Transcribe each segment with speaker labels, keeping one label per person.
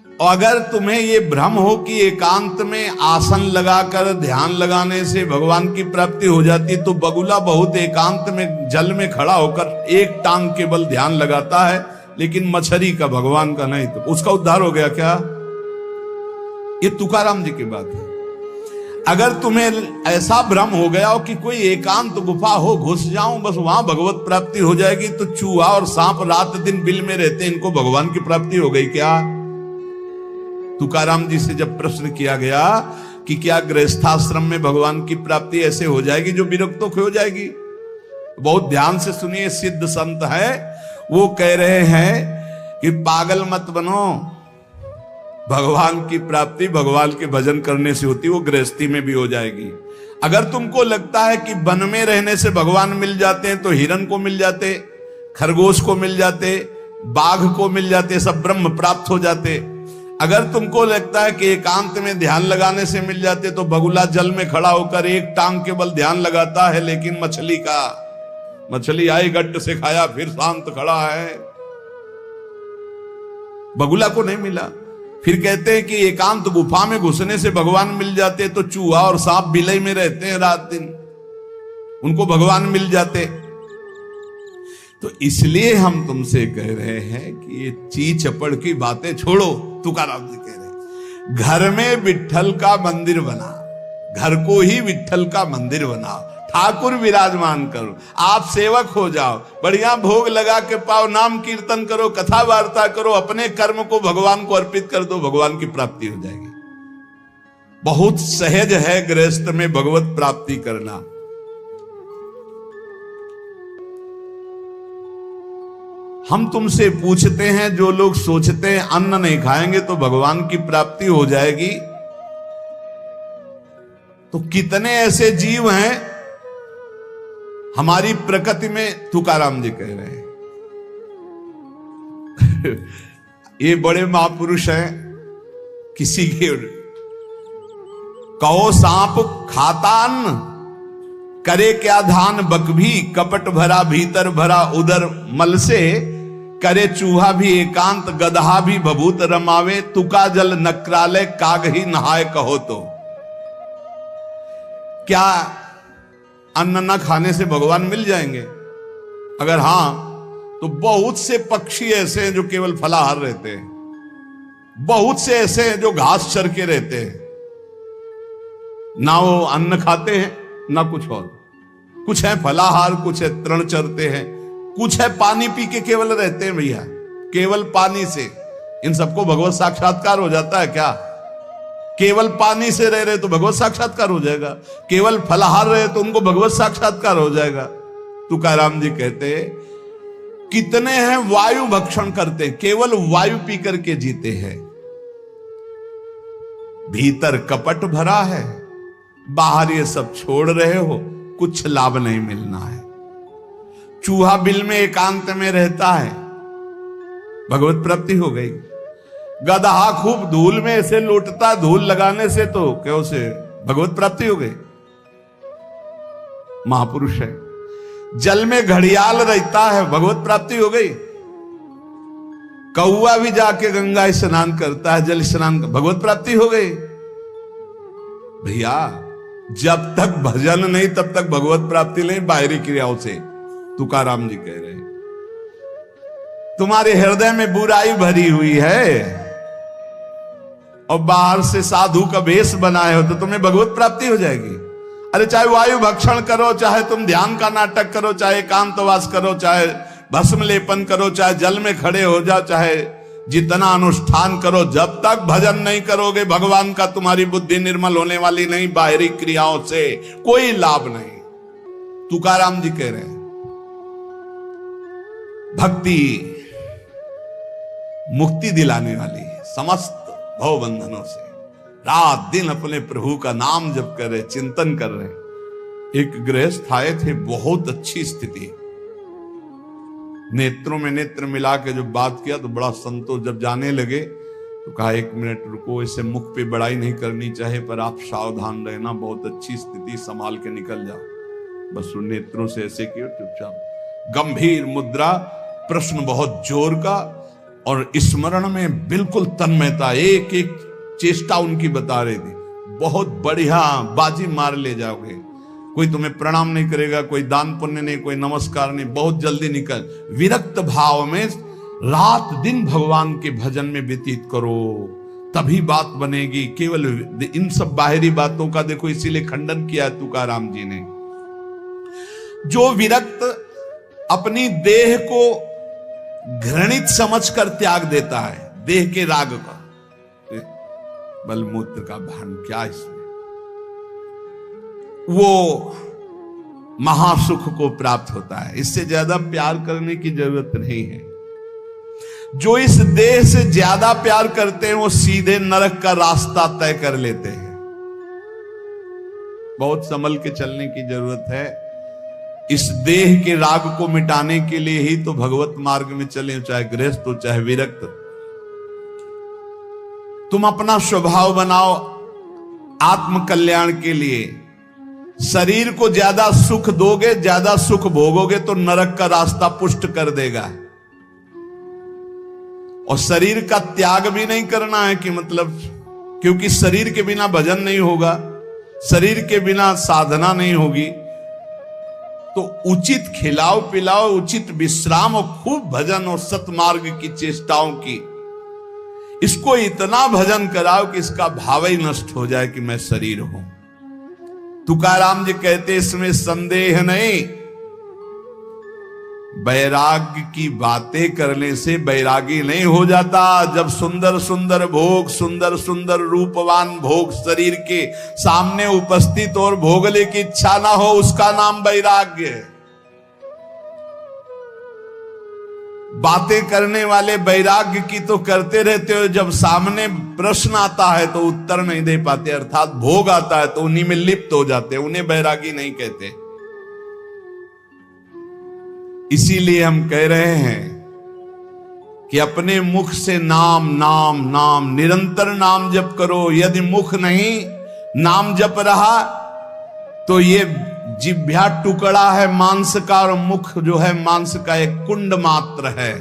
Speaker 1: और अगर तुम्हें ये भ्रम हो कि एकांत में आसन लगाकर ध्यान लगाने से भगवान की प्राप्ति हो जाती, तो बगुला बहुत एकांत में जल में खड़ा होकर एक टांग केवल ध्यान लगाता है, लेकिन मछली का, भगवान का नहीं, तो उसका उद्धार हो गया क्या? ये तुकाराम जी की बात है। अगर तुम्हें ऐसा भ्रम हो गया हो कि कोई एकांत गुफा हो, घुस जाऊं बस वहां भगवत प्राप्ति हो जाएगी, तो चूहा और सांप रात दिन बिल में रहते हैं, इनको भगवान की प्राप्ति हो गई क्या? तुकाराम जी से जब प्रश्न किया गया कि क्या गृहस्थाश्रम में भगवान की प्राप्ति ऐसे हो जाएगी जो विरक्तों की हो जाएगी? बहुत ध्यान से सुनिए, सिद्ध संत है, वो कह रहे हैं कि पागल मत बनो, भगवान की प्राप्ति भगवान के भजन करने से होती, वो गृहस्थी में भी हो जाएगी। अगर तुमको लगता है कि वन में रहने से भगवान मिल जाते हैं, तो हिरन को मिल जाते, खरगोश को मिल जाते, बाघ को मिल जाते, सब ब्रह्म प्राप्त हो जाते। अगर तुमको लगता है कि एकांत में ध्यान लगाने से मिल जाते, तो बगुला जल में खड़ा होकर एक टांग केवल ध्यान लगाता है, लेकिन मछली आई गट्ट से खाया फिर शांत खड़ा है, बगुला को नहीं मिला। फिर कहते हैं कि एकांत गुफा में घुसने से भगवान मिल जाते, तो चूहा और सांप बिलई में रहते हैं रात दिन, उनको भगवान मिल जाते। तो इसलिए हम तुमसे कह रहे हैं कि ये ची चपड़ की बातें छोड़ो। तुकाराम जी कह रहे हैं, घर में विट्ठल का मंदिर बना, घर को ही विट्ठल का मंदिर बनाओ, ठाकुर विराजमान करो, आप सेवक हो जाओ, बढ़िया भोग लगा के पाओ, नाम कीर्तन करो, कथा वार्ता करो, अपने कर्म को भगवान को अर्पित कर दो, भगवान की प्राप्ति हो जाएगी। बहुत सहज है गृहस्थ में भगवत प्राप्ति करना। हम तुमसे पूछते हैं, जो लोग सोचते हैं अन्न नहीं खाएंगे तो भगवान की प्राप्ति हो जाएगी, तो कितने ऐसे जीव हैं हमारी प्रकृति में? तुकाराम जी कह रहे हैं ये बड़े महापुरुष हैं, किसी के कहो सांप खाता अन्न, करे क्या धान बक भी, कपट भरा भीतर भरा उदर मल से, करे चूहा भी एकांत गदहा भी भभूत रमावे, तुका जल नक्राले काग ही नहाए कहो तो। क्या अन्न न खाने से भगवान मिल जाएंगे? अगर हां, तो बहुत से पक्षी ऐसे हैं जो केवल फलाहार रहते हैं, बहुत से ऐसे हैं जो घास चर के रहते हैं, ना वो अन्न खाते हैं ना कुछ और। कुछ है फलाहार, कुछ है तृण चरते हैं, कुछ है पानी पी के केवल रहते हैं भैया, केवल पानी से। इन सबको भगवत साक्षात्कार हो जाता है क्या? केवल पानी से रह रहे तो भगवत साक्षात्कार हो जाएगा, केवल फलाहार रहे तो उनको भगवत साक्षात्कार हो जाएगा। तुकाराम जी कहते हैं, कितने हैं वायु भक्षण करते, केवल वायु पी करके जीते हैं, भीतर कपट भरा है, बाहर ये सब छोड़ रहे हो, कुछ लाभ नहीं मिलना है। चूहा बिल में एकांत में रहता है, भगवत प्राप्ति हो गई। गदहा खूब धूल में ऐसे लौटता, धूल लगाने से तो क्या उसे भगवत प्राप्ति हो गई, महापुरुष है। जल में घड़ियाल रहता है, भगवत प्राप्ति हो गई। कौआ भी जाके गंगा स्नान करता है, जल स्नान, भगवत प्राप्ति हो गई। भैया जब तक भजन नहीं तब तक भगवत प्राप्ति नहीं, बाहरी क्रियाओं से। तुकाराम जी कह रहे हैं, तुम्हारे हृदय में बुराई भरी हुई है और बाहर से साधु का वेश बनाए हो, तो तुम्हें भगवत प्राप्ति हो जाएगी। अरे चाहे वायु भक्षण करो, चाहे तुम ध्यान का नाटक करो, चाहे एकांतवास करो, चाहे भस्म लेपन करो, चाहे जल में खड़े हो जाओ, चाहे जितना अनुष्ठान करो, जब तक भजन नहीं करोगे भगवान का, तुम्हारी बुद्धि निर्मल होने वाली नहीं। बाहरी क्रियाओं से कोई लाभ नहीं। तुकाराम जी कह रहे हैं, भक्ति मुक्ति दिलाने वाली है समस्त भव बंधनों से। रात दिन अपने प्रभु का नाम जप कर रहे, चिंतन कर रहे। एक गृहस्थ आए थे, बहुत अच्छी स्थिति, नेत्रों में नेत्र मिला के जब बात किया तो बड़ा संतोष। जब जाने लगे तो कहा, एक मिनट रुको, इसे मुख पे बड़ाई नहीं करनी चाहिए, पर आप सावधान रहना, बहुत अच्छी स्थिति, संभाल के निकल जाओ। बस उन नेत्रों से ऐसे किया, चुपचाप गंभीर मुद्रा, प्रश्न बहुत जोर का, और स्मरण में बिल्कुल तन्मयता, एक एक चेष्टा उनकी बता रही थी। बहुत बढ़िया बाजी मार ले जाओगे, कोई तुम्हें प्रणाम नहीं करेगा, कोई दान पुण्य नहीं, कोई नमस्कार नहीं, बहुत जल्दी निकल। विरक्त भाव में रात दिन भगवान के भजन में व्यतीत करो, तभी बात बनेगी। केवल इन सब बाहरी बातों का देखो इसीलिए खंडन किया तुकाराम जी ने। जो विरक्त अपनी देह को घृणित समझकर त्याग देता है, देह के राग का, बलमूत्र का भान क्या इसमें, वो महासुख को प्राप्त होता है। इससे ज्यादा प्यार करने की जरूरत नहीं है। जो इस देह से ज्यादा प्यार करते हैं वो सीधे नरक का रास्ता तय कर लेते हैं। बहुत संभल के चलने की जरूरत है। इस देह के राग को मिटाने के लिए ही तो भगवत मार्ग में चले, चाहे गृहस्थ हो चाहे विरक्त। तुम अपना स्वभाव बनाओ आत्म कल्याण के लिए। शरीर को ज्यादा सुख दोगे, ज्यादा सुख भोगोगे तो नरक का रास्ता पुष्ट कर देगा। और शरीर का त्याग भी नहीं करना है कि मतलब, क्योंकि शरीर के बिना भजन नहीं होगा, शरीर के बिना साधना नहीं होगी। तो उचित खिलाओ पिलाओ, उचित विश्राम और खूब भजन और सतमार्ग की चेष्टाओं की। इसको इतना भजन कराओ कि इसका भाव ही नष्ट हो जाए कि मैं शरीर हूं। तुकाराम जी कहते इसमें संदेह नहीं। वैराग्य की बातें करने से वैरागी नहीं हो जाता। जब सुंदर सुंदर भोग, सुंदर सुंदर रूपवान भोग शरीर के सामने उपस्थित और भोगने की इच्छा ना हो, उसका नाम वैराग्य है। बातें करने वाले वैराग्य की तो करते रहते हो, जब सामने प्रश्न आता है तो उत्तर नहीं दे पाते, अर्थात भोग आता है तो उन्हीं में लिप्त हो जाते हैं, उन्हें वैरागी नहीं कहते। इसीलिए हम कह रहे हैं कि अपने मुख से नाम नाम नाम, निरंतर नाम जप करो। यदि मुख नहीं नाम जप रहा तो ये जिह्वा टुकड़ा है मांस का, और मुख जो है मांस का एक कुंड मात्र है।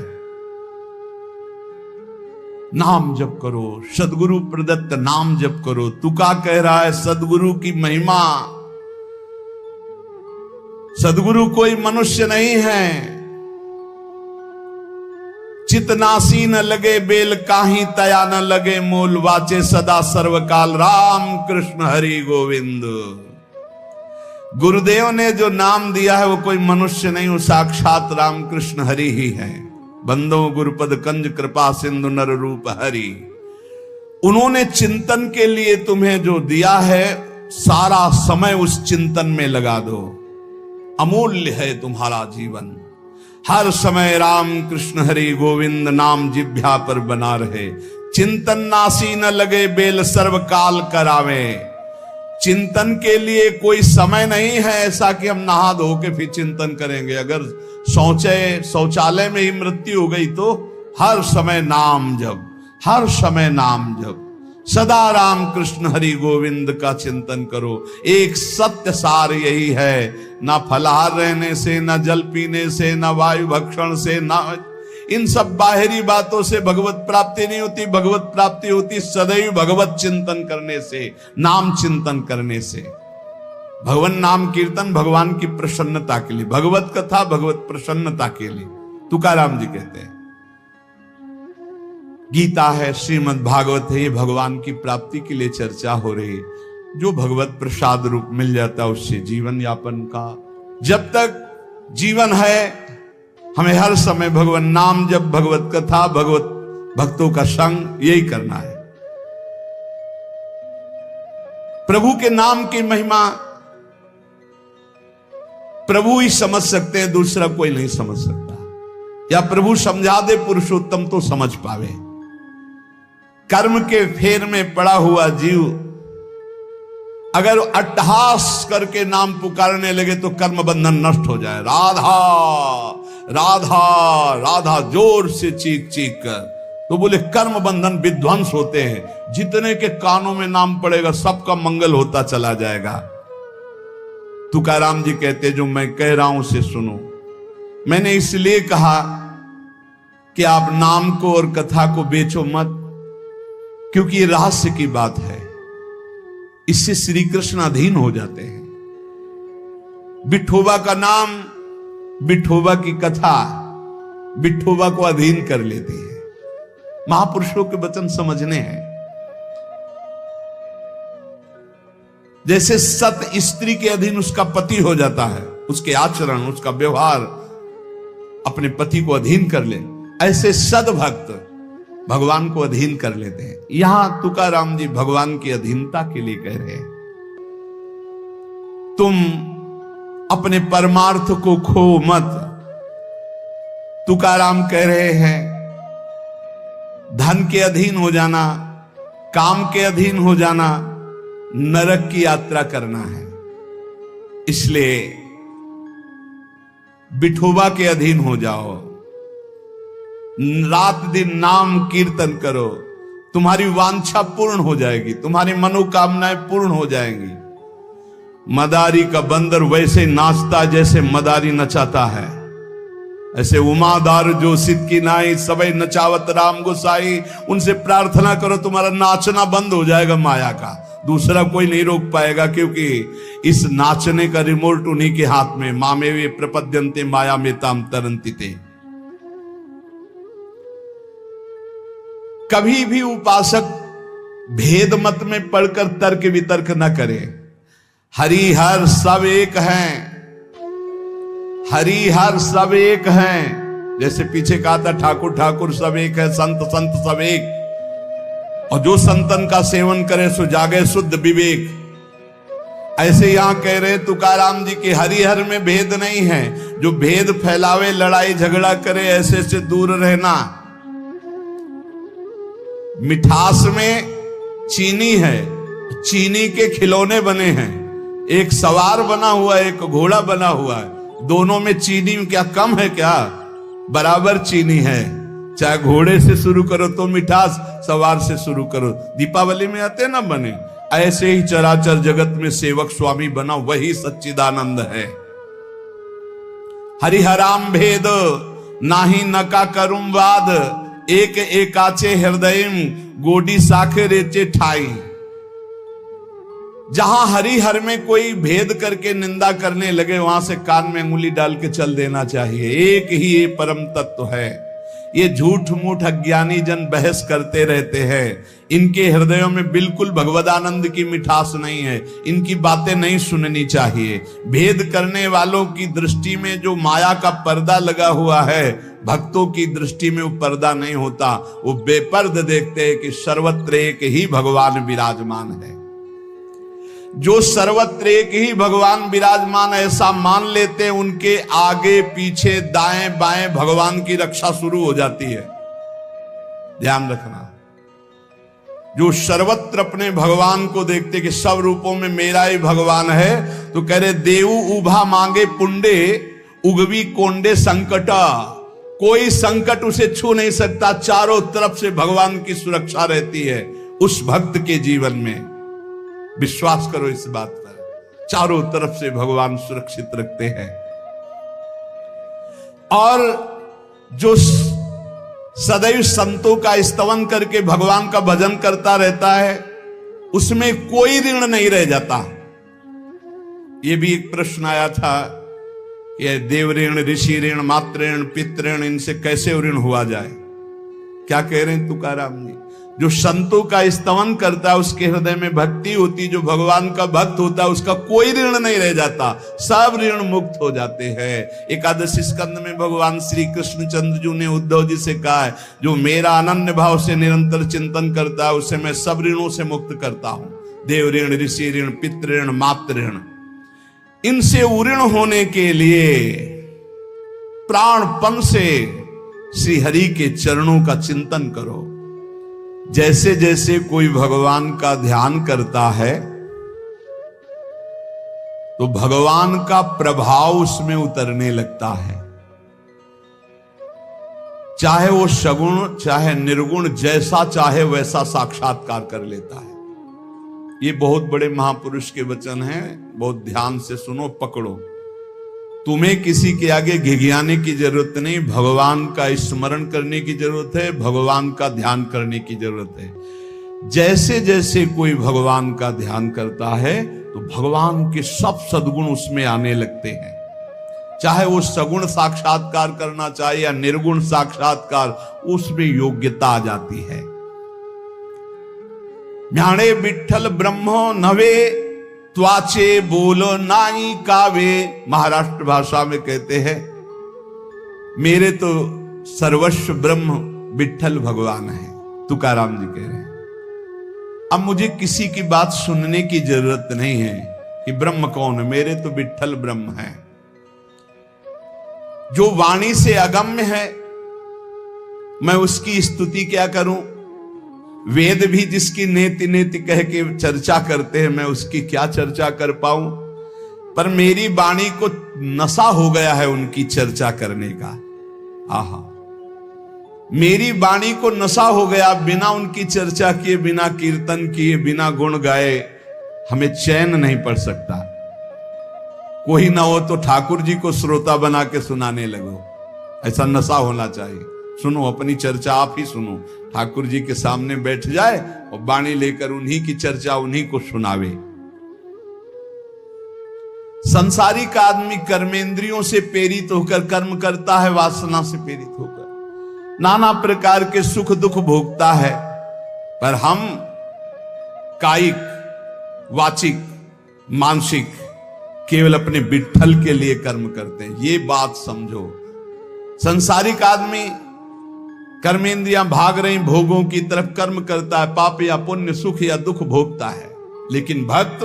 Speaker 1: नाम जप करो, सदगुरु प्रदत्त नाम जप करो। तुका कह रहा है सदगुरु की महिमा। सदगुरु कोई मनुष्य नहीं है। चितनासी न लगे बेल काही, तया न लगे मूल, वाचे सदा सर्वकाल राम कृष्ण हरि गोविंद। गुरुदेव ने जो नाम दिया है वो कोई मनुष्य नहीं, वो साक्षात राम कृष्ण हरि ही है। बंदो गुरुपद कंज कृपा सिंधु नर रूप हरि। उन्होंने चिंतन के लिए तुम्हें जो दिया है, सारा समय उस चिंतन में लगा दो। अमूल्य है तुम्हारा जीवन। हर समय राम कृष्ण हरि गोविंद नाम जिह्वा पर बना रहे। चिंतन नासी न लगे बेल, सर्वकाल करावे। चिंतन के लिए कोई समय नहीं है ऐसा कि हम नहा धो के फिर चिंतन करेंगे। अगर शौचालय में ही मृत्यु हो गई तो हर समय नाम जप, हर समय नाम जप। सदा राम कृष्ण हरि गोविंद का चिंतन करो। एक सत्य सार यही है, ना फलाहार रहने से, ना जल पीने से, ना वायु भक्षण से, ना इन सब बाहरी बातों से भगवत प्राप्ति नहीं होती। भगवत प्राप्ति होती सदैव भगवत चिंतन करने से, नाम चिंतन करने से। भगवान नाम कीर्तन भगवान की प्रसन्नता के लिए, भगवत कथा भगवत प्रसन्नता के लिए। तुकाराम जी कहते हैं गीता है, श्रीमद् भागवत है, ये भगवान की प्राप्ति के लिए चर्चा हो रही है। जो भगवत प्रसाद रूप मिल जाता है उससे जीवन यापन का। जब तक जीवन है हमें हर समय भगवान नाम जप, भगवत कथा, भगवत भक्तों का संग, यही करना है। प्रभु के नाम की महिमा प्रभु ही समझ सकते हैं, दूसरा कोई नहीं समझ सकता। या प्रभु समझा दे पुरुषोत्तम तो समझ पावे। कर्म के फेर में पड़ा हुआ जीव अगर अट्टहास करके नाम पुकारने लगे तो कर्म बंधन नष्ट हो जाए। राधा राधा राधा जोर से चीख चीख कर, तो बोले कर्म बंधन विध्वंस होते हैं। जितने के कानों में नाम पड़ेगा सबका मंगल होता चला जाएगा। तुकाराम जी कहते जो मैं कह रहा हूं उसे सुनो। मैंने इसलिए कहा कि आप नाम को और कथा को बेचो मत, क्योंकि ये रहस्य की बात है। इससे श्री कृष्ण अधीन हो जाते हैं। विठोबा का नाम, विठोबा की कथा विठोबा को अधीन कर लेती है। महापुरुषों के वचन समझने हैं। जैसे सत स्त्री के अधीन उसका पति हो जाता है, उसके आचरण, उसका व्यवहार अपने पति को अधीन कर ले, ऐसे सद्भक्त भगवान को अधीन कर लेते हैं। यहां तुकाराम जी भगवान की अधीनता के लिए कह रहे हैं, तुम अपने परमार्थ को खो मत। तुकाराम कह रहे हैं धन के अधीन हो जाना, काम के अधीन हो जाना, नरक की यात्रा करना है। इसलिए विठोबा के अधीन हो जाओ, रात दिन नाम कीर्तन करो, तुम्हारी वांछा पूर्ण हो जाएगी, तुम्हारी मनोकामनाएं पूर्ण हो जाएंगी। मदारी का बंदर वैसे नाचता जैसे मदारी नचाता है, ऐसे उमादार जो सिद्ध की नाई सबई नचावत राम गोसाई। उनसे प्रार्थना करो, तुम्हारा नाचना बंद हो जाएगा माया का, दूसरा कोई नहीं रोक पाएगा, क्योंकि इस नाचने का रिमोट उन्हीं के हाथ में। मामे वे प्रपद्यन्ते माया में ताम तरंती थे। कभी भी उपासक भेद मत में पढ़कर तर्क वितर्क न करे। हरि हर सब एक हैं, हरि हर सब एक हैं। जैसे पीछे कहा था ठाकुर ठाकुर सब एक है, संत संत सब एक। और जो संतन का सेवन करे सो जागे शुद्ध विवेक। ऐसे यहां कह रहे तुकाराम जी के हरिहर में भेद नहीं है। जो भेद फैलावे, लड़ाई झगड़ा करे, ऐसे से दूर रहना। मिठास में चीनी है, चीनी के खिलौने बने हैं। एक सवार बना हुआ है, एक घोड़ा बना हुआ है। दोनों में चीनी क्या कम है क्या? बराबर चीनी है। चाहे घोड़े से शुरू करो तो मिठास, सवार से शुरू करो। दीपावली में आते ना बने, ऐसे ही चराचर जगत में सेवक स्वामी बना, वही सच्चिदानंद है। हरिहराम भेद नाही नका करुम वाद, एक एकाचे हृदयम गोडी साखे रेचे ठाई। जहां हरिहर में कोई भेद करके निंदा करने लगे, वहां से कान में अंगुली डाल के चल देना चाहिए। एक ही ये परम तत्व है। ये झूठ मूठ अज्ञानी जन बहस करते रहते हैं। इनके हृदयों में बिल्कुल भगवदानंद की मिठास नहीं है। इनकी बातें नहीं सुननी चाहिए। भेद करने वालों की दृष्टि में जो माया का पर्दा लगा हुआ है, भक्तों की दृष्टि में वो पर्दा नहीं होता। वो बेपर्द देखते हैं कि सर्वत्र एक ही भगवान विराजमान है। जो सर्वत्र एक ही भगवान विराजमान ऐसा मान लेते हैं, उनके आगे पीछे दाएं बाएं भगवान की रक्षा शुरू हो जाती है। ध्यान रखना। जो सर्वत्र अपने भगवान को देखते कि सब रूपों में मेरा ही भगवान है, तो कह रहे देवु उभा मांगे पुंडे उगवी कोंडे संकटा। कोई संकट उसे छू नहीं सकता। चारों तरफ से भगवान की सुरक्षा रहती है उस भक्त के जीवन में। विश्वास करो इस बात पर। चारों तरफ से भगवान सुरक्षित रखते हैं। और जो सदैव संतों का स्तवन करके भगवान का भजन करता रहता है, उसमें कोई ऋण नहीं रह जाता। यह भी एक प्रश्न आया था कि देव ऋण, ऋषि ऋण, मातृ ऋण, पितृ ऋण, इनसे कैसे ऋण हुआ जाए। क्या कह रहे हैं तुकाराम जी? जो संतों का स्तवन करता है, उसके हृदय में भक्ति होती, जो भगवान का भक्त होता है, उसका कोई ऋण नहीं रह जाता। सब ऋण मुक्त हो जाते हैं। एकादशी स्कंद में भगवान श्री कृष्णचंद्र जी ने उद्धव जी से कहा है, जो मेरा अनन्य भाव से निरंतर चिंतन करता है, उसे मैं सब ऋणों से मुक्त करता हूं। देव ऋण, ऋषि ऋण, पितृ ऋण, मातृ ऋण, इनसे उऋण होने के लिए प्राणपन से श्री हरि के चरणों का चिंतन करो। जैसे जैसे कोई भगवान का ध्यान करता है, तो भगवान का प्रभाव उसमें उतरने लगता है। चाहे वो सगुण चाहे निर्गुण, जैसा चाहे वैसा साक्षात्कार कर लेता है। ये बहुत बड़े महापुरुष के वचन हैं। बहुत ध्यान से सुनो, पकड़ो। तुम्हें किसी के आगे घिघियाने की जरूरत नहीं, भगवान का स्मरण करने की जरूरत है, भगवान का ध्यान करने की जरूरत है। जैसे जैसे कोई भगवान का ध्यान करता है तो भगवान के सब सद्गुण उसमें आने लगते हैं। चाहे वो सगुण साक्षात्कार करना चाहे या निर्गुण साक्षात्कार, उसमें योग्यता आ जाती है। ज्ञाने विठ्ठल ब्रह्मो नवे त्वाचे बोलो नाई कावे। महाराष्ट्र भाषा में कहते हैं मेरे तो सर्वस्व ब्रह्म विठ्ठल भगवान है, तुकाराम जी कह रहे हैं। अब मुझे किसी की बात सुनने की जरूरत नहीं है कि ब्रह्म कौन है, मेरे तो विठ्ठल ब्रह्म है। जो वाणी से अगम्य है मैं उसकी स्तुति क्या करूं, वेद भी जिसकी नेति नेति कह के चर्चा करते हैं मैं उसकी क्या चर्चा कर पाऊं। पर मेरी वाणी को नशा हो गया है उनकी चर्चा करने का। आहा, मेरी वाणी को नशा हो गया, बिना उनकी चर्चा किए, बिना कीर्तन किए, बिना गुण गाए हमें चैन नहीं पड़ सकता। कोई ना हो तो ठाकुर जी को श्रोता बना के सुनाने लगो, ऐसा नशा होना चाहिए। सुनो, अपनी चर्चा आप ही सुनो, ठाकुर जी के सामने बैठ जाए और वाणी लेकर उन्हीं की चर्चा उन्हीं को सुनावे। संसारिक आदमी कर्मेंद्रियों से प्रेरित होकर कर्म करता है, वासना से प्रेरित होकर नाना प्रकार के सुख दुख भोगता है। पर हम कायिक, वाचिक, मानसिक केवल अपने विठ्ठल के लिए कर्म करते हैं। ये बात समझो। संसारिक आदमी कर्मेंद्रियां भाग रही भोगों की तरफ, कर्म करता है, पाप या पुण्य, सुख या दुख भोगता है। लेकिन भक्त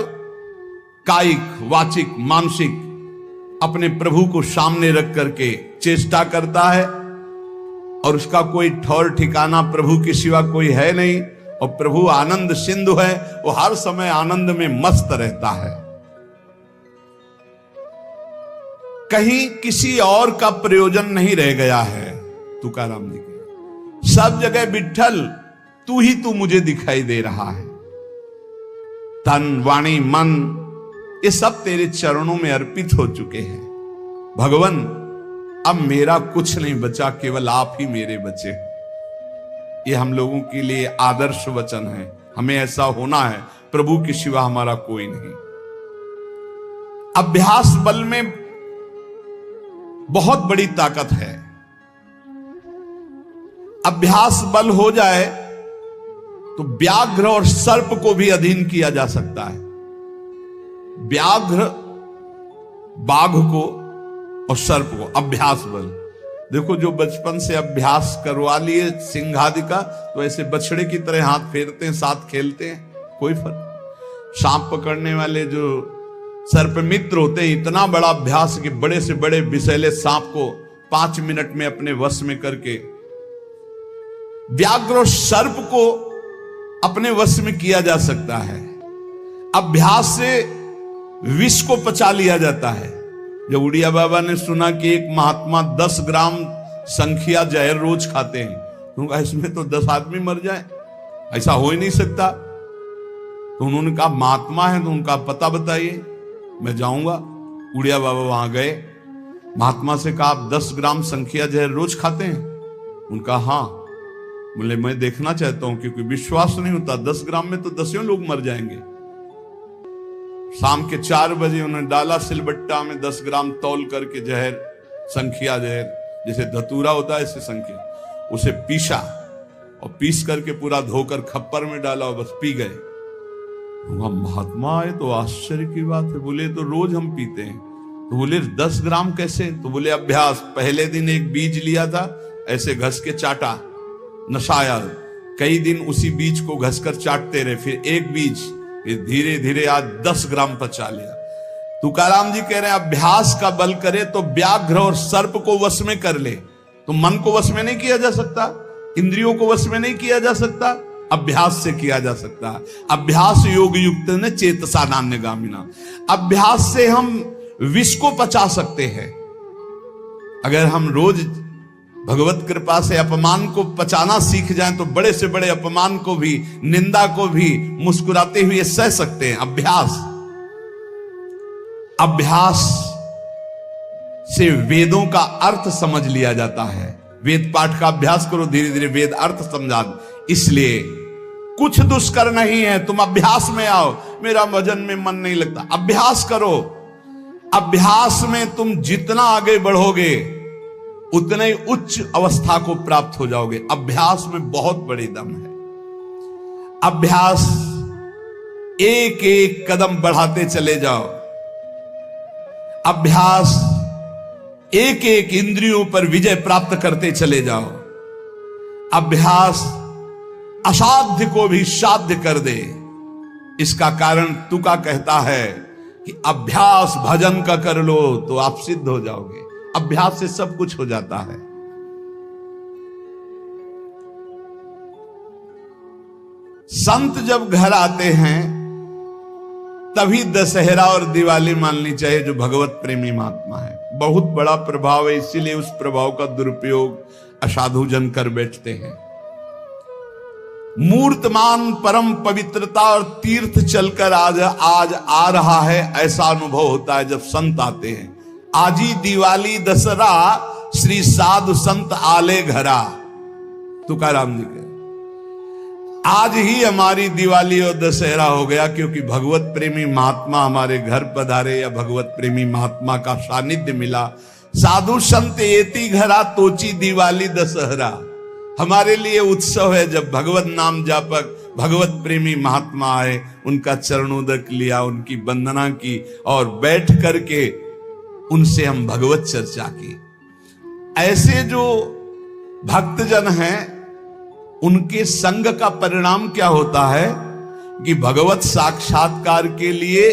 Speaker 1: कायिक, वाचिक, मानसिक अपने प्रभु को सामने रख करके चेष्टा करता है और उसका कोई ठौर ठिकाना प्रभु के सिवा कोई है नहीं। और प्रभु आनंद सिंधु है, वो हर समय आनंद में मस्त रहता है। कहीं किसी और का प्रयोजन नहीं रह गया है। तुकाराम जी के सब जगह विठ्ठल तू ही तू मुझे दिखाई दे रहा है। तन, वाणी, मन ये सब तेरे चरणों में अर्पित हो चुके हैं। भगवान अब मेरा कुछ नहीं बचा, केवल आप ही मेरे बचे। ये हम लोगों के लिए आदर्श वचन है। हमें ऐसा होना है, प्रभु के सिवा हमारा कोई नहीं। अभ्यास बल में बहुत बड़ी ताकत है। अभ्यास बल हो जाए तो व्याघ्र और सर्प को भी अधीन किया जा सकता है। व्याघ्र बाघ को और सर्प को, अभ्यास बल। देखो, जो बचपन से अभ्यास करवा लिए सिंह आदि का, तो ऐसे बछड़े की तरह हाथ फेरते हैं, साथ खेलते हैं, कोई फर्क। सांप पकड़ने वाले जो सर्प मित्र होते हैं, इतना बड़ा अभ्यास कि बड़े से बड़े विषैले सांप को 5 मिनट में अपने वश में करके, व्याघ्र और सर्प को अपने वश में किया जा सकता है। अभ्यास से विष को पचा लिया जाता है। जब उड़िया बाबा ने सुना कि एक महात्मा 10 ग्राम संख्या जहर रोज खाते हैं, तो इसमें तो 10 आदमी मर जाए, ऐसा हो ही नहीं सकता। तो उन्होंने कहा महात्मा है तो उनका पता बताइए, मैं जाऊंगा। उड़िया बाबा वहां गए, महात्मा से कहा आप 10 ग्राम संख्या जहर रोज खाते हैं? उनका हाँ। बोले मैं देखना चाहता हूं, क्योंकि विश्वास नहीं होता, 10 ग्राम में तो 10 लोग मर जाएंगे। शाम के 4 बजे उन्होंने डाला सिलबट्टा में 10 ग्राम तौल करके जहर, संख्या जहर, जैसे धतूरा होता है ऐसे संख्या, उसे पीसा और पीस करके पूरा धोकर खप्पर में डाला और बस पी गए। महात्मा है तो आश्चर्य की बात है। बोले तो रोज हम पीते हैं। तो बोले 10 ग्राम कैसे? तो बोले अभ्यास। पहले दिन एक बीज लिया था, ऐसे घस के चाटा, नशाया, कई दिन उसी बीज को घसकर चाटते रहे, फिर एक बीज, फिर धीरे धीरे आज 10 ग्राम पचा लिया। तुकाराम जी कह रहे हैं अभ्यास का बल करे तो व्याघ्र और सर्प को वश में कर ले। तो मन को वश में नहीं किया जा सकता, इंद्रियों को वश में नहीं किया जा सकता, अभ्यास से किया जा सकता है। अभ्यास योग युक्त ने चेतसा नान्यगामिना। अभ्यास से हम विष को पचा सकते हैं। अगर हम रोज भगवत कृपा से अपमान को पचाना सीख जाएं तो बड़े से बड़े अपमान को भी, निंदा को भी मुस्कुराते हुए सह सकते हैं। अभ्यास से वेदों का अर्थ समझ लिया जाता है। वेद पाठ का अभ्यास करो, धीरे धीरे वेद अर्थ समझा। इसलिए कुछ दुष्कर नहीं है, तुम अभ्यास में आओ। मेरा भजन में मन नहीं लगता, अभ्यास करो। अभ्यास में तुम जितना आगे बढ़ोगे उतने ही उच्च अवस्था को प्राप्त हो जाओगे। अभ्यास में बहुत बड़ी दम है। अभ्यास, एक एक कदम बढ़ाते चले जाओ। अभ्यास, एक एक इंद्रियों पर विजय प्राप्त करते चले जाओ। अभ्यास असाध्य को भी साध्य कर दे। इसका कारण तुका कहता है कि अभ्यास भजन का कर लो तो आप सिद्ध हो जाओगे। अभ्यास से सब कुछ हो जाता है। संत जब घर आते हैं तभी दशहरा और दिवाली माननी चाहिए, जो भगवत प्रेमी महात्मा है। बहुत बड़ा प्रभाव है, इसीलिए उस प्रभाव का दुरुपयोग असाधु जन कर बैठते हैं। मूर्तमान परम पवित्रता और तीर्थ चलकर आज आ रहा है, ऐसा अनुभव होता है जब संत आते हैं। आज ही दिवाली दशहरा श्री साधु संत आले घरा, तुकाराम जी के आज ही हमारी दिवाली और दशहरा हो गया, क्योंकि भगवत प्रेमी महात्मा हमारे घर पधारे या भगवत प्रेमी महात्मा का सानिध्य मिला। साधु संत एति घरा तोची दिवाली दशहरा। हमारे लिए उत्सव है जब भगवत नाम जापक भगवत प्रेमी महात्मा आए, उनका चरणोदक लिया, उनकी वंदना की और बैठ करके उनसे हम भगवत चर्चा की। ऐसे जो भक्तजन हैं उनके संग का परिणाम क्या होता है कि भगवत साक्षात्कार के लिए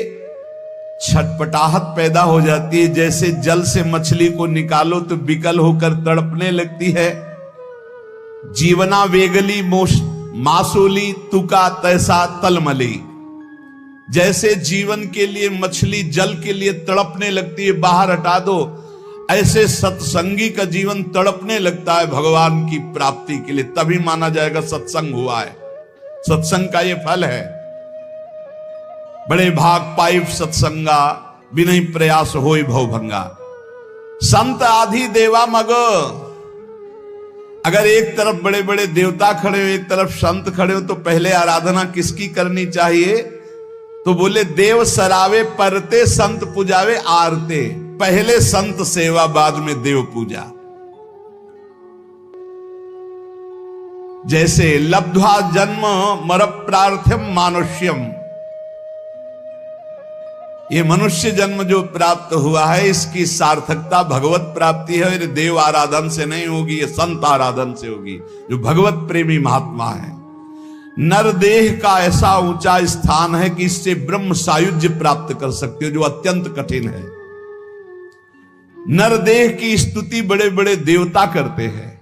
Speaker 1: छटपटाहट पैदा हो जाती है। जैसे जल से मछली को निकालो तो विकल होकर तड़पने लगती है। जीवना वेगली मासूली तुका तैसा तलमली। जैसे जीवन के लिए मछली जल के लिए तड़पने लगती है, बाहर हटा दो, ऐसे सत्संगी का जीवन तड़पने लगता है भगवान की प्राप्ति के लिए। तभी माना जाएगा सत्संग हुआ है। सत्संग का ये फल है। बड़े भाग पाइप सत्संगा, बिना प्रयास होई भवभंगा। संत आधि देवा मग। अगर एक तरफ बड़े बड़े देवता खड़े हो, एक तरफ संत खड़े हो, तो पहले आराधना किसकी करनी चाहिए? तो बोले देव सरावे परते संत पुजावे आरते। पहले संत सेवा, बाद में देव पूजा। जैसे लब्ध्वा जन्म मर प्रार्थ्यम मानुष्यम, ये मनुष्य जन्म जो प्राप्त हुआ है इसकी सार्थकता भगवत प्राप्ति है। ये देव आराधन से नहीं होगी, ये संत आराधन से होगी, जो भगवत प्रेमी महात्मा है। नरदेह का ऐसा ऊंचा स्थान है कि इससे ब्रह्म सायुज्य प्राप्त कर सकते हो, जो अत्यंत कठिन है। नरदेह की स्तुति बड़े बड़े देवता करते हैं,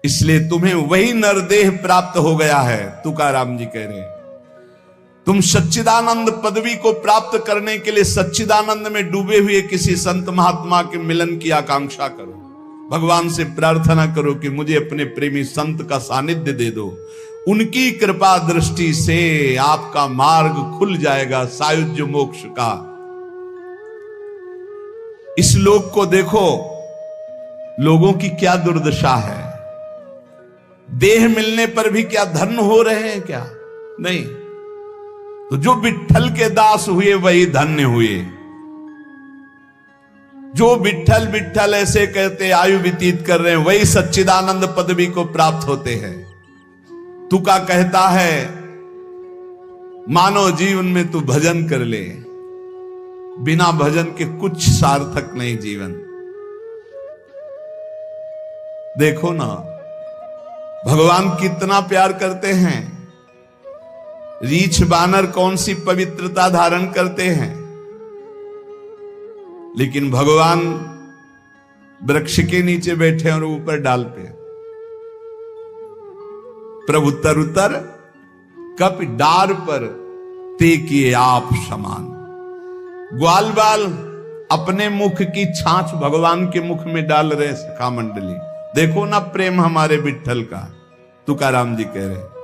Speaker 1: इसलिए तुम्हें वही नरदेह प्राप्त हो गया है। तुकाराम जी कह रहे हैं तुम सच्चिदानंद पदवी को प्राप्त करने के लिए सच्चिदानंद में डूबे हुए किसी संत महात्मा के मिलन की आकांक्षा करो। भगवान से प्रार्थना करो कि मुझे अपने प्रेमी संत का सानिध्य दे दो। उनकी कृपा दृष्टि से आपका मार्ग खुल जाएगा सायुज्य मोक्ष का। इस लोक को देखो, लोगों की क्या दुर्दशा है। देह मिलने पर भी क्या धन्य हो रहे हैं क्या? नहीं। तो जो विट्ठल के दास हुए वही धन्य हुए। जो विट्ठल विट्ठल ऐसे कहते आयु व्यतीत कर रहे हैं, वही सच्चिदानंद पदवी को प्राप्त होते हैं। तुका कहता है मानव जीवन में तू भजन कर ले, बिना भजन के कुछ सार्थक नहीं जीवन। देखो ना भगवान कितना प्यार करते हैं। रीछ बानर कौन सी पवित्रता धारण करते हैं, लेकिन भगवान वृक्ष के नीचे बैठे और ऊपर डाल पे। प्रभु तरुतर कप डार पर ते किए आप समान। ग्वाल बाल अपने मुख की छाछ भगवान के मुख में डाल रहे सखा मंडली। देखो ना प्रेम हमारे विट्ठल का। तुकाराम जी कह रहे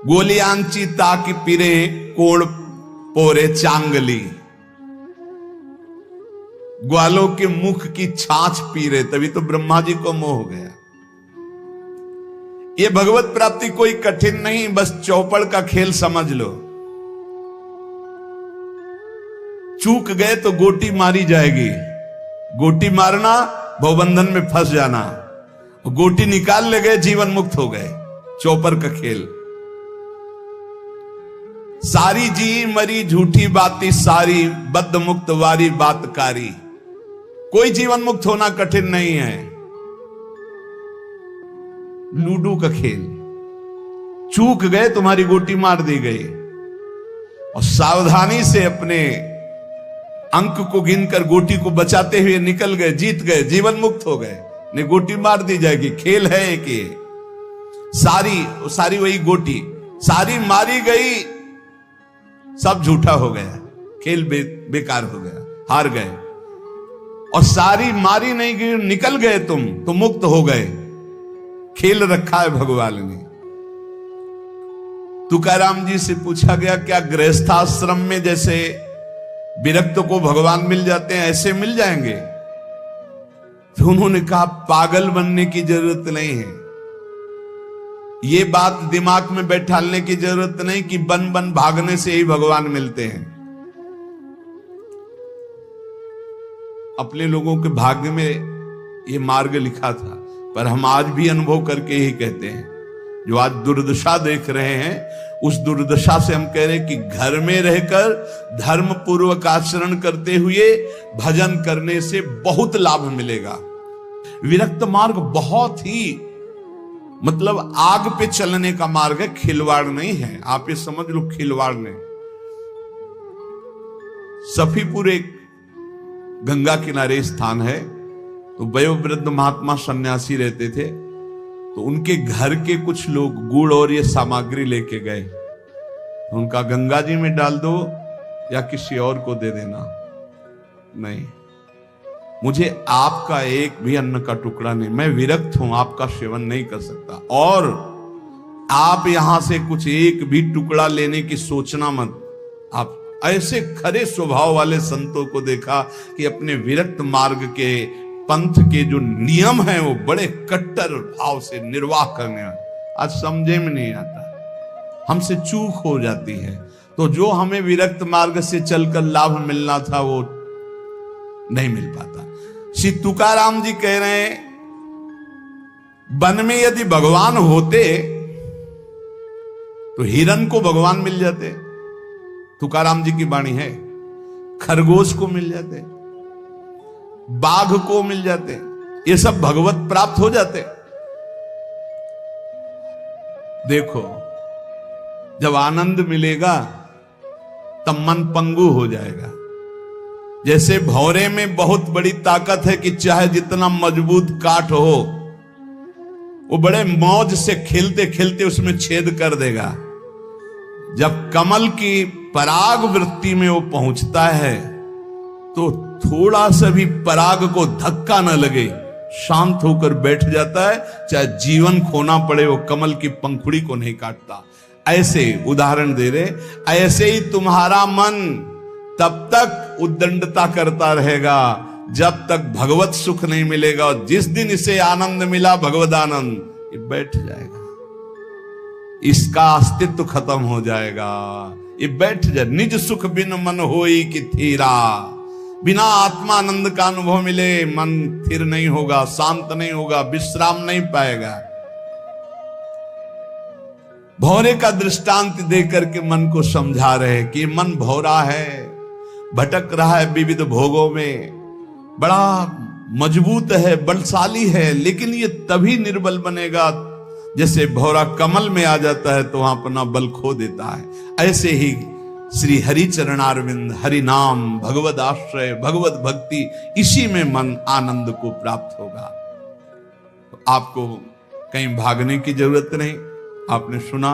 Speaker 1: गोलियांची ताकि पिरे कोड़ पोरे चांगली। ग्वालों के मुख की छाछ पी रहे, तभी तो ब्रह्मा जी को मोह हो गया। ये भगवत प्राप्ति कोई कठिन नहीं, बस चौपड़ का खेल समझ लो। चूक गए तो गोटी मारी जाएगी, गोटी मारना भवबंधन में फंस जाना, गोटी निकाल ले गए जीवन मुक्त हो गए। चौपर का खेल। सारी जी मरी झूठी बाती सारी, बद्ध मुक्त वारी बातकारी। कोई जीवन मुक्त होना कठिन नहीं है। लूडो का खेल, चूक गए तुम्हारी गोटी मार दी गई, और सावधानी से अपने अंक को गिनकर गोटी को बचाते हुए निकल गए, जीत गए, जीवन मुक्त हो गए। ने गोटी मार दी जाएगी, खेल है एक ये। सारी वही गोटी, सारी मारी गई, सब झूठा हो गया, खेल बेकार हो गया, हार गए। और सारी मारी नहीं गई, निकल गए तुम तो मुक्त हो गए। खेल रखा है भगवान ने। तुकाराम जी से पूछा गया, क्या गृहस्थाश्रम में जैसे विरक्त को भगवान मिल जाते हैं ऐसे मिल जाएंगे? तो उन्होंने कहा, पागल बनने की जरूरत नहीं है। ये बात दिमाग में बैठाने की जरूरत नहीं कि बन बन भागने से ही भगवान मिलते हैं। अपने लोगों के भाग्य में ये मार्ग लिखा था, पर हम आज भी अनुभव करके ही कहते हैं। जो आज दुर्दशा देख रहे हैं, उस दुर्दशा से हम कह रहे हैं कि घर में रहकर धर्म पूर्वक आचरण करते हुए भजन करने से बहुत लाभ मिलेगा। विरक्त मार्ग बहुत ही मतलब आग पे चलने का मार्ग है, खिलवाड़ नहीं है। आप ये समझ लो, खिलवाड़ नहीं। सफीपुर एक गंगा किनारे स्थान है, तो वयोवृद्ध महात्मा सन्यासी रहते थे। तो उनके घर के कुछ लोग गुड़ और ये सामग्री लेके गए, तो उनका गंगा जी में डाल दो या किसी और को दे देना। नहीं, मुझे आपका एक भी अन्न का टुकड़ा नहीं, मैं विरक्त हूं, आपका सेवन नहीं कर सकता। और आप यहां से कुछ एक भी टुकड़ा लेने की सोचना मत। आप ऐसे खरे स्वभाव वाले संतों को देखा कि अपने विरक्त मार्ग के पंथ के जो नियम हैं वो बड़े कट्टर भाव से निर्वाह करने वाले। आज समझे में नहीं आता, हमसे चूक हो जाती है। तो जो हमें विरक्त मार्ग से चलकर लाभ मिलना था वो नहीं मिल पाता। श्री तुकाराम जी कह रहे हैं, वन में यदि भगवान होते तो हिरण को भगवान मिल जाते। तुकाराम जी की वाणी है। खरगोश को मिल जाते, बाघ को मिल जाते, ये सब भगवत प्राप्त हो जाते। देखो, जब आनंद मिलेगा तब मन पंगु हो जाएगा। जैसे भौरे में बहुत बड़ी ताकत है कि चाहे जितना मजबूत काठ हो, वो बड़े मौज से खेलते खेलते उसमें छेद कर देगा। जब कमल की पराग वृत्ति में वो पहुंचता है तो थोड़ा सा भी पराग को धक्का न लगे, शांत होकर बैठ जाता है। चाहे जीवन खोना पड़े, वो कमल की पंखुड़ी को नहीं काटता। ऐसे उदाहरण दे रहे, ऐसे ही तुम्हारा मन तब तक उद्दंडता करता रहेगा जब तक भगवत सुख नहीं मिलेगा। और जिस दिन इसे आनंद मिला, भगवद आनंद, ये बैठ जाएगा, इसका अस्तित्व खत्म हो जाएगा। ये बैठ जाए। निज सुख बिन मन होई कि थीरा, बिना आत्मानंद का अनुभव मिले मन स्थिर नहीं होगा, शांत नहीं होगा, विश्राम नहीं पाएगा। भौरे का दृष्टांत देकर के मन को समझा रहे कि मन भौरा है, भटक रहा है विविध भोगों में, बड़ा मजबूत है, बलशाली है, लेकिन ये तभी निर्बल बनेगा जैसे भौरा कमल में आ जाता है तो वहां अपना बल खो देता है। ऐसे ही श्री हरि चरणारविंद, हरि नाम, भगवद आश्रय, भगवत भक्ति, इसी में मन आनंद को प्राप्त होगा। तो आपको कहीं भागने की जरूरत नहीं। आपने सुना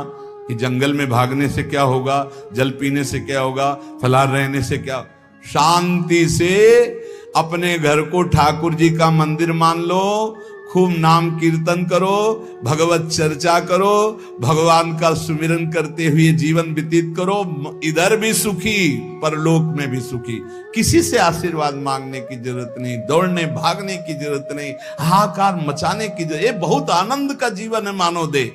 Speaker 1: कि जंगल में भागने से क्या होगा, जल पीने से क्या होगा, फलाहार रहने से क्या। शांति से अपने घर को ठाकुर जी का मंदिर मान लो, खूब नाम कीर्तन करो, भगवत चर्चा करो, भगवान का सुमिरन करते हुए जीवन व्यतीत करो। इधर भी सुखी, परलोक में भी सुखी। किसी से आशीर्वाद मांगने की जरूरत नहीं, दौड़ने भागने की जरूरत नहीं, हाहाकार मचाने की जरूरत। ये बहुत आनंद का जीवन है मानव दे।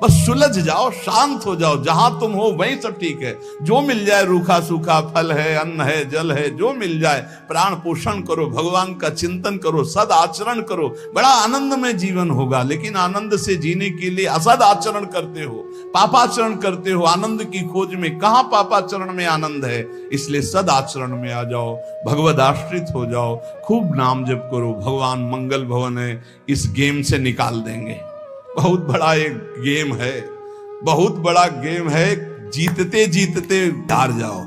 Speaker 1: बस सुलझ जाओ, शांत हो जाओ, जहां तुम हो वहीं सब ठीक है। जो मिल जाए, रूखा सूखा फल है, अन्न है, जल है, जो मिल जाए प्राण पोषण करो, भगवान का चिंतन करो, सद आचरण करो, बड़ा आनंद में जीवन होगा। लेकिन आनंद से जीने के लिए असद आचरण करते हो, पापाचरण करते हो, आनंद की खोज में। कहां पापाचरण में आनंद है? इसलिए सद आचरण में आ जाओ, भगवद आश्रित हो जाओ, खूब नाम जप करो। भगवान मंगल भवन है, इस गेम से निकाल देंगे। बहुत बड़ा एक गेम है, बहुत बड़ा गेम है। जीतते जीतते हार जाओ,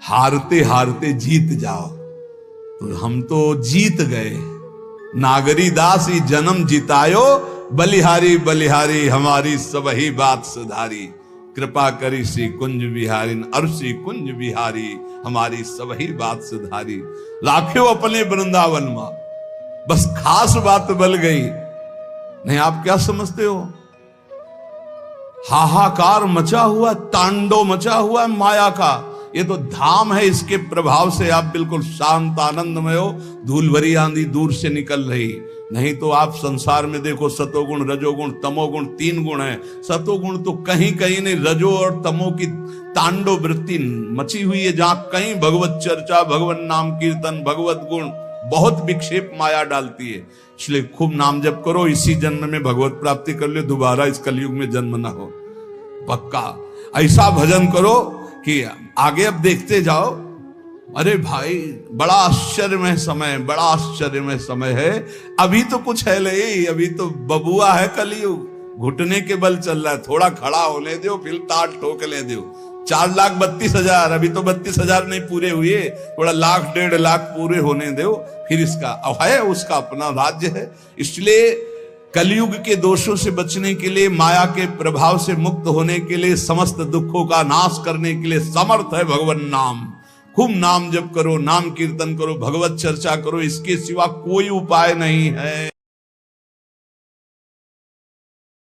Speaker 1: हारते हारते जीत जाओ। तो हम तो जीत गए। नागरी दास ही जन्म जितायो, बलिहारी बलिहारी हमारी सबही बात सुधारी। कृपा करी श्री कुंज बिहारी, और श्री कुंज बिहारी हमारी सबही बात सुधारी। लाखों अपने वृंदावन में, बस खास बात बल गई। नहीं, आप क्या समझते हो? हाहाकार मचा हुआ, तांडव मचा हुआ माया का। ये तो धाम है, इसके प्रभाव से आप बिल्कुल शांत आनंदमय हो। धूल भरी आंधी दूर से निकल रही। नहीं तो आप संसार में देखो, सतोगुण रजोगुण तमोगुण 3 गुण है। सतोगुण तो कहीं कहीं नहीं, रजो और तमो की तांडव वृत्ति मची हुई है। जहां कहीं भगवत चर्चा, भगवत नाम कीर्तन, भगवत गुण, बहुत विक्षेप माया डालती है। इसलिए खूब नाम जप करो, इसी जन्म में भगवत प्राप्ति कर लो, दोबारा इस कलयुग में जन्म ना हो। पक्का ऐसा भजन करो कि आगे अब देखते जाओ। अरे भाई, बड़ा आश्चर्यमय समय, बड़ा आश्चर्यमय समय है। अभी तो कुछ है नहीं, अभी तो बबुआ है कलयुग, घुटने के बल चल रहा है। थोड़ा खड़ा होने दो, फिर ताट ठोकने दो। 4,32,000, अभी तो 32,000 नहीं पूरे हुए, थोड़ा 1,00,000 1,50,000 लाख पूरे होने दो, फिर इसका अब है, उसका अपना राज्य है। इसलिए कलयुग के दोषों से बचने के लिए, माया के प्रभाव से मुक्त होने के लिए, समस्त दुखों का नाश करने के लिए समर्थ है भगवान नाम। खूब नाम जप करो, नाम कीर्तन करो, भगवत चर्चा करो, इसके सिवा कोई उपाय नहीं है।